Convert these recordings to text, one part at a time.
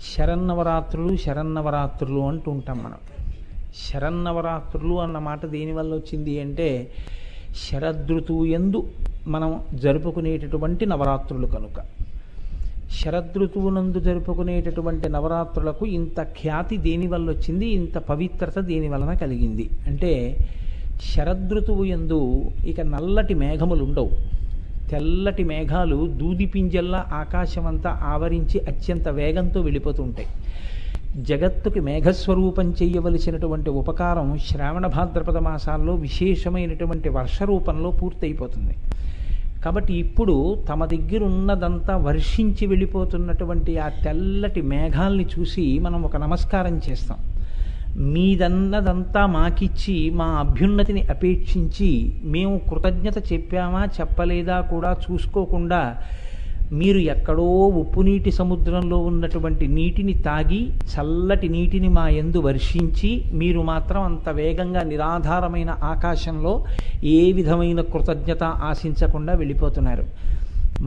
శరన్నవరాత్రులు శరన్నవరాత్రులు అంటూ ఉంటాం మనం. శరన్నవరాత్రులు అన్న మాట దేనివల్ల వచ్చింది అంటే శరదృతువు యందు మనం జరుపుకునేటటువంటి నవరాత్రులు కనుక. శరదృతువునందు జరుపుకునేటటువంటి నవరాత్రులకు ఇంత ఖ్యాతి దేనివల్ల వచ్చింది, ఇంత పవిత్రత దేని వలన కలిగింది అంటే శరదృతువు యందు ఇక నల్లటి మేఘములు ఉండవు. తెల్లటి మేఘాలు దూది పింజల్లా ఆకాశమంతా ఆవరించి అత్యంత వేగంతో వెళ్ళిపోతుంటాయి. జగత్తుకి మేఘస్వరూపం చేయవలసినటువంటి ఉపకారం శ్రావణ భాద్రపద మాసాల్లో విశేషమైనటువంటి వర్ష రూపంలో పూర్తయిపోతుంది. కాబట్టి ఇప్పుడు తమ దగ్గర ఉన్నదంతా వర్షించి వెళ్ళిపోతున్నటువంటి ఆ తెల్లటి మేఘాల్ని చూసి మనం ఒక నమస్కారం చేస్తాం. మీదన్నదంతా మాకిచ్చి మా అభ్యున్నతిని అపేక్షించి మేము కృతజ్ఞత చెప్పామా చెప్పలేదా కూడా చూసుకోకుండా మీరు ఎక్కడో ఉప్పు నీటి సముద్రంలో ఉన్నటువంటి నీటిని తాగి చల్లటి నీటిని మా యందు వర్షించి మీరు మాత్రం అంత వేగంగా నిరాధారమైన ఆకాశంలో ఏ విధమైన కృతజ్ఞత ఆశించకుండా వెళ్ళిపోతున్నారు.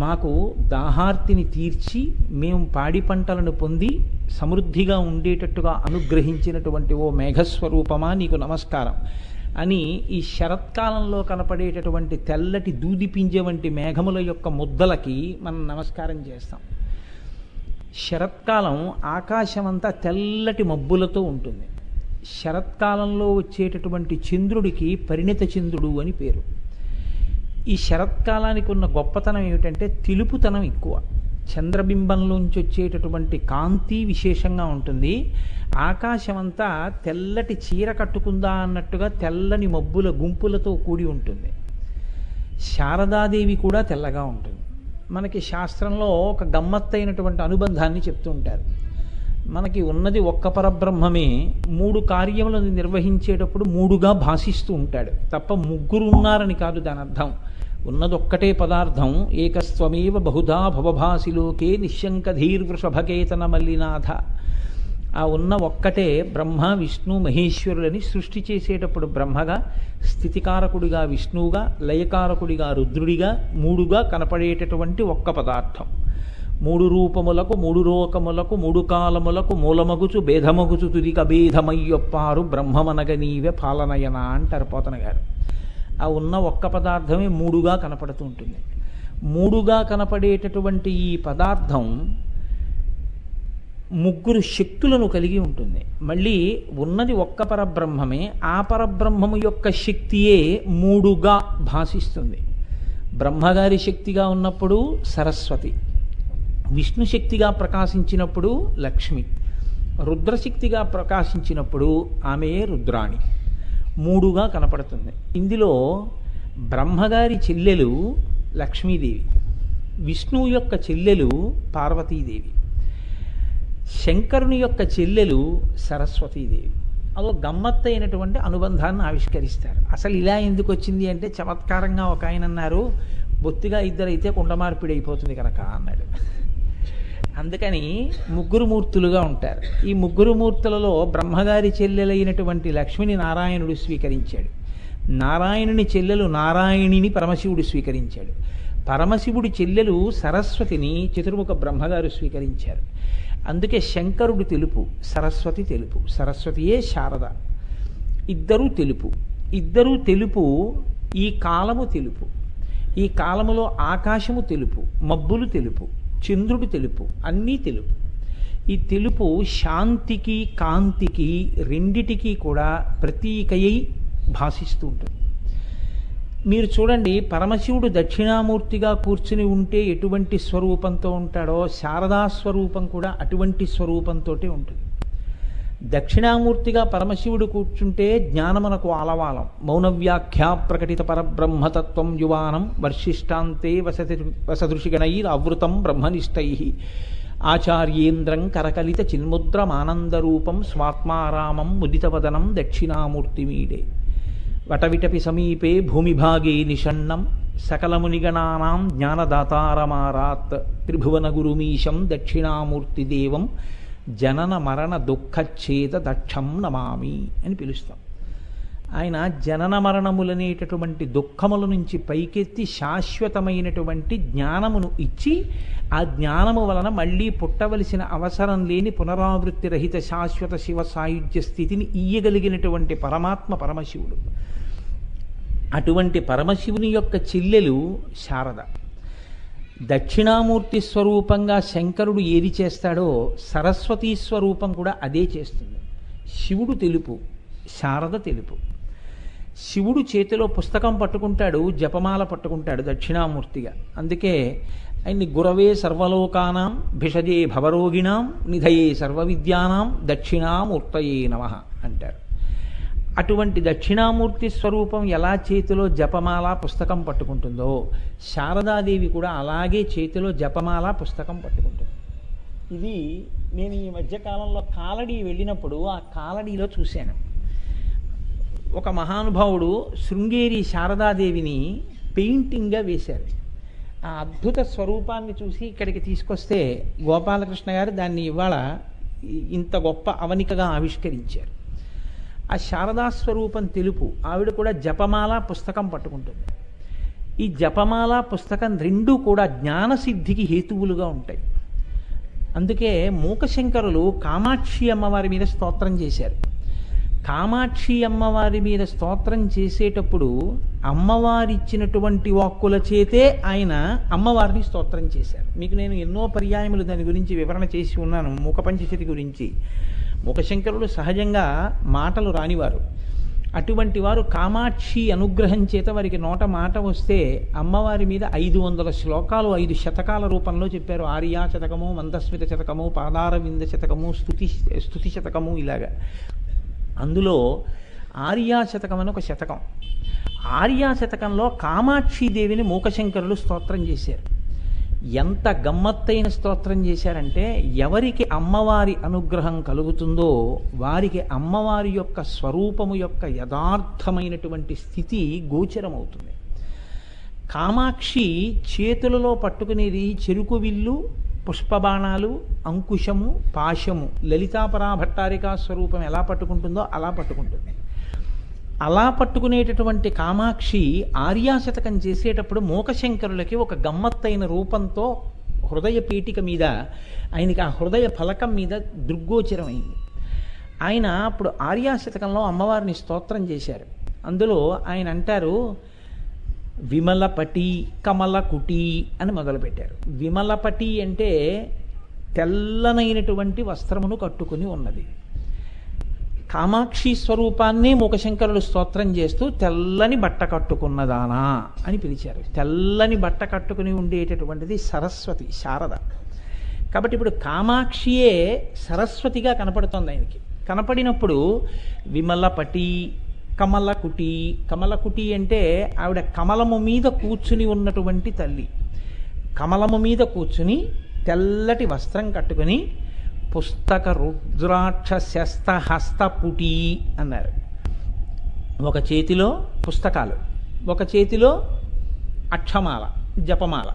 మాకు దాహార్తిని తీర్చి మేము పాడి పంటలను పొంది సమృద్ధిగా ఉండేటట్టుగా అనుగ్రహించినటువంటి ఓ మేఘస్వరూపమా నీకు నమస్కారం అని ఈ శరత్కాలంలో కనపడేటటువంటి తెల్లటి దూదిపింజ వంటి మేఘముల యొక్క ముద్దలకి మనం నమస్కారం చేస్తాం. శరత్కాలం ఆకాశమంతా తెల్లటి మబ్బులతో ఉంటుంది. శరత్కాలంలో వచ్చేటటువంటి చంద్రుడికి పరిణిత చంద్రుడు అని పేరు. ఈ శరత్కాలానికి ఉన్న గొప్పతనం ఏమిటంటే తెలుపుతనం ఎక్కువ. చంద్రబింబంలోంచి వచ్చేటటువంటి కాంతి విశేషంగా ఉంటుంది. ఆకాశమంతా తెల్లటి చీర కట్టుకుందా అన్నట్టుగా తెల్లని మబ్బుల గుంపులతో కూడి ఉంటుంది. శారదాదేవి కూడా తెల్లగా ఉంటుంది. మనకి శాస్త్రంలో ఒక గమ్మత్తైనటువంటి అనుబంధాన్ని చెప్తూ ఉంటారు. మనకి ఉన్నది ఒక్క పరబ్రహ్మమే 3 కార్యములను నిర్వహించేటప్పుడు 3గా భాషిస్తూ ఉంటాడు తప్ప ముగ్గురు ఉన్నారని కాదు దాని అర్థం. ఉన్నదొక్కటే పదార్థం. ఏకస్త్వమేవ బహుధా భవభాసిలోకే నిశ్శంకధీర్వృషభకేతన మల్లినాథ. ఆ ఉన్న ఒక్కటే బ్రహ్మ విష్ణు మహేశ్వరులని సృష్టి చేసేటప్పుడు బ్రహ్మగా, స్థితికారకుడిగా విష్ణువుగా, లయకారకుడిగా రుద్రుడిగా 3గా కనపడేటటువంటి ఒక్క పదార్థం. 3 రూపములకు 3 లోకములకు 3 కాలములకు మూలమగుచు భేదమగుచు తుదిక భేదమయ్యొప్పారు బ్రహ్మమనగ నీవే పాలనయన అంటారు పోతన గారు. ఆ ఉన్న ఒక్క పదార్థమే 3గా కనపడుతూ ఉంటుంది. 3గా కనపడేటటువంటి ఈ పదార్థం 3 శక్తులను కలిగి ఉంటుంది. మళ్ళీ ఉన్నది ఒక్క పరబ్రహ్మమే, ఆ పరబ్రహ్మము యొక్క శక్తియే 3గా భాషిస్తుంది. బ్రహ్మగారి శక్తిగా ఉన్నప్పుడు సరస్వతి, విష్ణు శక్తిగా ప్రకాశించినప్పుడు లక్ష్మి, రుద్రశక్తిగా ప్రకాశించినప్పుడు ఆమె రుద్రాణి. 3గా కనపడుతుంది. ఇందులో బ్రహ్మగారి చెల్లెలు లక్ష్మీదేవి, విష్ణువు యొక్క చెల్లెలు పార్వతీదేవి, శంకరుని యొక్క చెల్లెలు సరస్వతీదేవి. అదో గమ్మత్తైనటువంటి అనుబంధాన్ని ఆవిష్కరిస్తారు. అసలు ఇలా ఎందుకు వచ్చింది అంటే చమత్కారంగా ఒక ఆయన అన్నారు, బొత్తిగా ఇద్దరైతే కుండమార్పిడి అయిపోతుంది కనుక అన్నాడు. అందుకని 3 మూర్తులుగా ఉంటారు. ఈ 3 మూర్తులలో బ్రహ్మగారి చెల్లెలైనటువంటి లక్ష్మిని నారాయణుడు స్వీకరించాడు. నారాయణుని చెల్లెలు నారాయణిని పరమశివుడు స్వీకరించాడు. పరమశివుడి చెల్లెలు సరస్వతిని చతుర్ముఖ బ్రహ్మగారు స్వీకరించారు. అందుకే శంకరుడు తెలుపు, సరస్వతి తెలుపు, సరస్వతియే శారద. ఇద్దరూ తెలుపు. ఇద్దరూ తెలుపు. ఈ కాలము తెలుపు. ఈ కాలములో ఆకాశము తెలుపు, మబ్బులు తెలుపు, చంద్రుడు తెలుపు, అన్నీ తెలుపు. ఈ తెలుపు శాంతికి కాంతికి రెండిటికి కూడా ప్రతీకయై భాషిస్తూ ఉంటుంది. మీరు చూడండి, పరమశివుడు దక్షిణామూర్తిగా కూర్చుని ఉంటే ఎటువంటి స్వరూపంతో ఉంటాడో శారదా స్వరూపం కూడా అటువంటి స్వరూపంతో ఉంటుంది. దక్షిణామూర్తిగా పరమశివుడు కూర్చుంటే జ్ఞానమునకు ఆలవాలం. మౌనవ్యాఖ్యా ప్రకటిత పరబ్రహ్మతత్వం యువానం వర్షిష్టాంతే వసదృషిగణైరవృతం బ్రహ్మనిష్టై ఆచార్యేంద్రం కరకలిత చిన్ముద్రమానందరూపం స్వాత్మారామం ముదితవదనం దక్షిణామూర్తిమీడే వటవిటపి సమీపే భూమిభాగే నిషణ్ణం సకలమునిగణానాం జ్ఞానదాతారమారాత్ త్రిభువనగురుమీశం దక్షిణామూర్తిదేవం జనన మరణ దుఃఖచ్ఛేద దక్షం నమామి అని పిలుస్తాం. ఆయన జనన మరణములనేటటువంటి దుఃఖముల నుంచి పైకెత్తి శాశ్వతమైనటువంటి జ్ఞానమును ఇచ్చి ఆ జ్ఞానము వలన మళ్ళీ పుట్టవలసిన అవసరం లేని పునరావృత్తి రహిత శాశ్వత శివ సాయుధ్య స్థితిని ఇయ్యగలిగినటువంటి పరమాత్మ పరమశివుడు. అటువంటి పరమశివుని యొక్క చెల్లెలు శారద. దక్షిణామూర్తి స్వరూపంగా శంకరుడు ఏది చేస్తాడో సరస్వతీ స్వరూపం కూడా అదే చేస్తుంది. శివుడు తెలుపు, శారద తెలుపు. శివుడు చేతిలో పుస్తకం పట్టుకుంటాడు, జపమాల పట్టుకుంటాడు దక్షిణామూర్తిగా. అందుకే ఆయన్ని గురవే సర్వలోకానాం భిషజే భవరోగిణాం నిధయే సర్వవిద్యానాం దక్షిణామూర్తయే నమః అంటారు. అటువంటి దక్షిణామూర్తి స్వరూపం ఎలా చేతిలో జపమాల పుస్తకం పట్టుకుంటుందో శారదాదేవి కూడా అలాగే చేతిలో జపమాల పుస్తకం పట్టుకుంటుంది. ఇది నేను ఈ మధ్యకాలంలో కాలడీ వెళ్ళినప్పుడు ఆ కాలడీలో చూశాను. ఒక మహానుభావుడు శృంగేరి శారదాదేవిని పెయింటింగ్గా వేశారు. ఆ అద్భుత స్వరూపాన్ని చూసి ఇక్కడికి తీసుకొస్తే గోపాలకృష్ణ గారు దాన్ని ఇవాళ ఇంత గొప్ప అవనికగా ఆవిష్కరించారు. ఆ శారదా స్వరూపం తెలుపు, ఆవిడ కూడా జపమాల పుస్తకం పట్టుకుంటుంది. ఈ జపమాల పుస్తకం రెండూ కూడా జ్ఞానసిద్ధికి హేతువులుగా ఉంటాయి. అందుకే మూకశంకరులు కామాక్షి అమ్మవారి మీద స్తోత్రం చేశారు. కామాక్షి అమ్మవారి మీద స్తోత్రం చేసేటప్పుడు అమ్మవారిచ్చినటువంటి వాక్కుల చేతే ఆయన అమ్మవారిని స్తోత్రం చేశారు. మీకు నేను ఎన్నో పర్యాయములు దాని గురించి వివరణ చేసి ఉన్నాను. మూక పంచశతి గురించి. మూకశంకరులు సహజంగా మాటలు రానివారు. అటువంటి వారు కామాక్షి అనుగ్రహం చేత వారికి నోట మాట వస్తే అమ్మవారి మీద 500 శ్లోకాలు 5 శతకాల రూపంలో చెప్పారు. ఆర్యా శతకము, మందస్మిత శతకము, పాదారవింద శతకము, స్తుతి శతకము, ఇలాగా. అందులో ఆర్యాశతకం అని ఒక శతకం. ఆర్యాశతకంలో కామాక్షీదేవిని మూకశంకరులు స్తోత్రం చేశారు. ఎంత గమ్మత్తైన స్తోత్రం చేశారంటే, ఎవరికి అమ్మవారి అనుగ్రహం కలుగుతుందో వారికి అమ్మవారి యొక్క స్వరూపము యొక్క యథార్థమైనటువంటి స్థితి గోచరమవుతుంది. కామాక్షి చేతులలో పట్టుకునేది చెరుకు విల్లు, పుష్పబాణాలు, అంకుశము, పాశము. లలితాపరాభట్టారికా స్వరూపం ఎలా పట్టుకుంటుందో అలా పట్టుకుంటుంది. అలా పట్టుకునేటటువంటి కామాక్షి ఆర్యాశతకం చేసేటప్పుడు మూకశంకరులకి ఒక గమ్మత్తైన రూపంతో హృదయ పీఠిక మీద, ఆయనకి ఆ హృదయ ఫలకం మీద దృగ్గోచరమైంది. ఆయన అప్పుడు ఆర్యాశతకంలో అమ్మవారిని స్తోత్రం చేశారు. అందులో ఆయన అంటారు, విమలపటి కమలకుటి అని మొదలుపెట్టారు. విమలపటి అంటే తెల్లనైనటువంటి వస్త్రమును కట్టుకుని ఉన్నది. కామాక్షి స్వరూపాన్నే మూకశంకరులు స్తోత్రం చేస్తూ తెల్లని బట్ట కట్టుకున్నదానా అని పిలిచారు. తెల్లని బట్ట కట్టుకుని ఉండేటటువంటిది సరస్వతి, శారద. కాబట్టి ఇప్పుడు కామాక్షియే సరస్వతిగా కనపడుతోంది ఆయనకి. కనపడినప్పుడు విమలపటి కమలకుటి. కమలకుటి అంటే ఆవిడ కమలము మీద కూర్చుని ఉన్నటువంటి తల్లి. కమలము మీద కూర్చుని తెల్లటి వస్త్రం కట్టుకుని పుస్తక రుద్రాక్ష శస్త హస్త పుటి అన్నారు. ఒక చేతిలో పుస్తకాలు, ఒక చేతిలో అక్షమాల, జపమాల.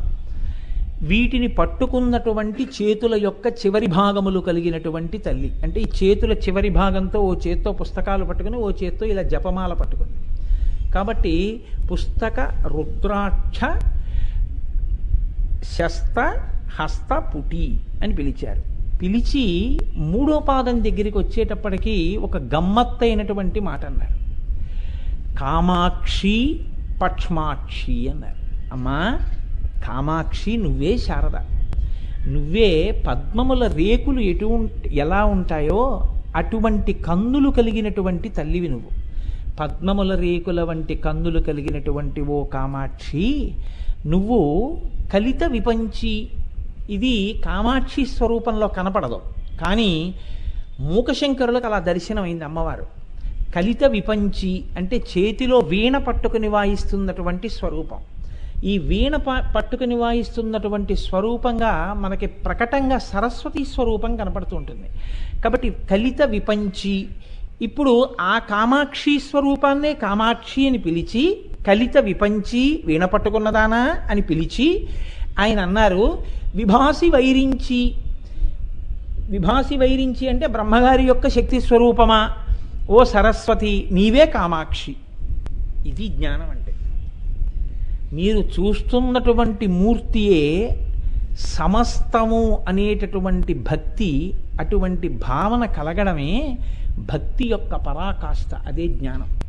వీటిని పట్టుకున్నటువంటి చేతుల యొక్క చివరి భాగములు కలిగినటువంటి తల్లి. అంటే ఈ చేతుల చివరి భాగంతో ఓ చేత్తో పుస్తకాలు పట్టుకుని ఓ చేత్తో ఇలా జపమాల పట్టుకుంది. కాబట్టి పుస్తక రుద్రాక్ష శస్త హస్త పుటి అని పిలిచారు. పిలిచి మూడో పాదం దగ్గరికి వచ్చేటప్పటికీ ఒక గమ్మత్తైనటువంటి మాట అన్నారు. కామాక్షి పక్ష్మాక్షి అన్నారు. అమ్మా కామాక్షి, నువ్వే శారద. నువ్వే పద్మముల రేకులు ఎలా ఉంటాయో అటువంటి కన్నులు కలిగినటువంటి తల్లివి నువ్వు. పద్మముల రేకుల వంటి కన్నులు కలిగినటువంటి ఓ కామాక్షి, నువ్వు కలిత విపంచి. ఇది కామాక్షి స్వరూపంలో కనపడదు, కానీ మూకశంకరులకు అలా దర్శనమైంది అమ్మవారు. కలిత విపంచి అంటే చేతిలో వీణ పట్టుకుని వాయిస్తున్నటువంటి స్వరూపం. ఈ వీణ పట్టుకుని వాయిస్తున్నటువంటి స్వరూపంగా మనకి ప్రకటంగా సరస్వతి స్వరూపం కనపడుతూ ఉంటుంది. కాబట్టి కలిత విపంచి. ఇప్పుడు ఆ కామాక్షి స్వరూపాన్నే కామాక్షి అని పిలిచి, కలిత విపంచి వీణ పట్టుకున్నదానా అని పిలిచి ఆయన అన్నారు, విభాసి వైరించి. విభాసి వైరించి అంటే బ్రహ్మగారి యొక్క శక్తి స్వరూపమా? ఓ సరస్వతి నీవే కామాక్షి. ఇది జ్ఞానం అంటే. మీరు చూస్తున్నటువంటి మూర్తియే సమస్తము అనేటటువంటి భక్తి, అటువంటి భావన కలగడమే భక్తి యొక్క పరాకాష్ఠ. అదే జ్ఞానం.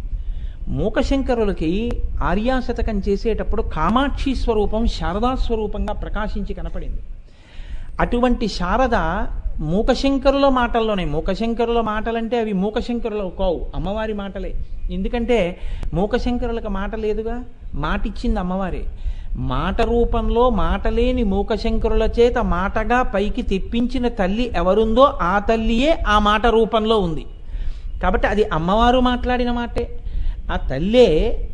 మూకశంకరులకి ఆర్యాశతకం చేసేటప్పుడు కామాక్షి స్వరూపం శారదా స్వరూపంగా ప్రకాశించి కనపడింది. అటువంటి శారద మూకశంకరుల మాటల్లోనే, మూకశంకరుల మాటలంటే అవి మూకశంకరులు కావు, అమ్మవారి మాటలే. ఎందుకంటే మూకశంకరులకు మాట లేదుగా, మాట ఇచ్చింది అమ్మవారే. మాట రూపంలో మాటలేని మూకశంకరుల చేత మాటగా పైకి తెప్పించిన తల్లి ఎవరుందో ఆ తల్లియే ఆ మాట రూపంలో ఉంది. కాబట్టి అది అమ్మవారు మాట్లాడిన మాటే. ఆ తల్లే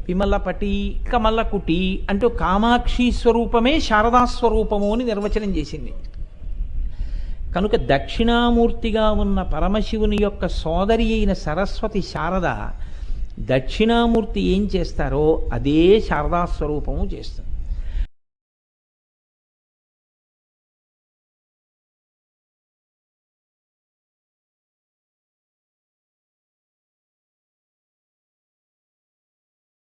విమలపటి కమలకుటి అంటూ కామాక్షి స్వరూపమే శారదాస్వరూపము అని నిర్వచనం చేసింది. కనుక దక్షిణామూర్తిగా ఉన్న పరమశివుని యొక్క సోదరి అయిన సరస్వతి శారద దక్షిణామూర్తి ఏం చేస్తారో అదే శారదాస్వరూపము చేస్తుంది.